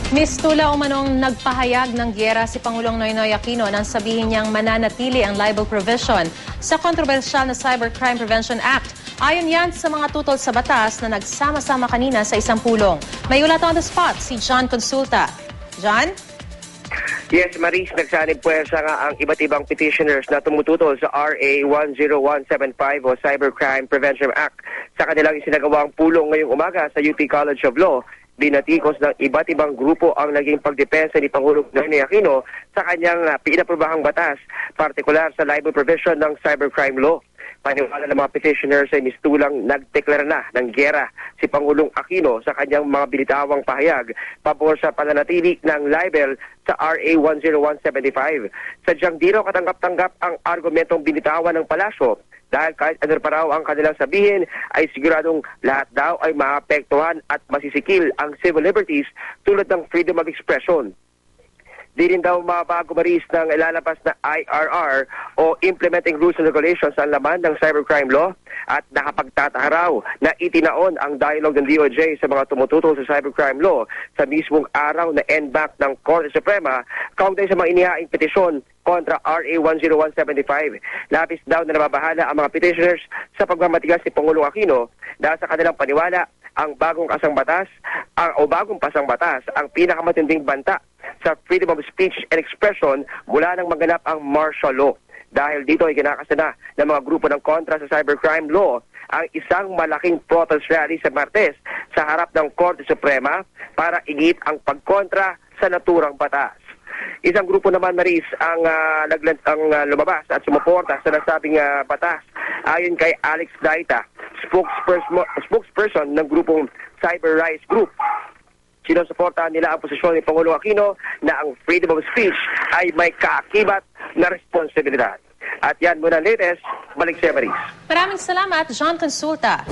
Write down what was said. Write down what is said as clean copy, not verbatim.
Mistula umanong nagpahayag ng giyera si Pangulong Noynoy Aquino nang sabihin niyang mananatili ang libel provision sa kontrobersyal na Cybercrime Prevention Act. Ayon yan sa mga tutol sa batas na nagsama-sama kanina sa isang pulong. May ulat on the spot si John Consulta. John? Yes, Maris, nagsanib puwersa nga ang iba't ibang petitioners na tumututol sa RA 10175 o Cybercrime Prevention Act sa kanilang isinagawang pulong ngayong umaga sa UP College of Law. Binatikos ng iba't ibang grupo ang naging pagdepensa ni Pangulong Noynoy Aquino sa kanyang pinaprobahang batas, partikular sa libel provision ng cybercrime law. Paniwala ng mga petitioners ay mistulang nagdeklara na ng giyera si Pangulong Aquino sa kanyang mga binitawang pahayag pabor sa pananatili ng libel sa RA 10175. Sadyang di raw katanggap-tanggap ang argumentong binitawan ng palasyo dahil kahit ano pa raw ang kanilang sabihin ay siguradong lahat daw ay maapektuhan at masisikil ang civil liberties tulad ng freedom of expression. Di rin daw mabago maris ng ilalabas na IRR o Implementing Rules and Regulations ang laman ng cybercrime law at nakapagtataka raw na itinaon ang dialogue ng DOJ sa mga tumututol sa cybercrime law sa mismong araw na end-back ng Korte Suprema kaugnay sa mga inihaing petisyon kontra RA 10175. Labis daw na nababahala ang mga petitioners sa pagmamatigas ni Pangulong Aquino dahil sa kanilang paniwala ang bagong pasang batas ang pinakamatinding banta sa freedom of speech and expression mula nang maganap ang martial law. Dahil dito ay kinakasana ng mga grupo ng kontra sa cybercrime law ang isang malaking protest rally sa Martes sa harap ng Korte Suprema para igit ang pagkontra sa naturang batas. Isang grupo naman, Maris, ang lumabas at sumuporta sa nasabing batas. Ayon kay Alex Daita, spokesperson ng grupong Cyber Rights Group, sinusuportahan nila ang posisyon ni Pangulong Aquino na ang freedom of speech ay may kaakibat na responsibilidad. At yan muna latest, balik sa Maris. Maraming salamat, John Consulta.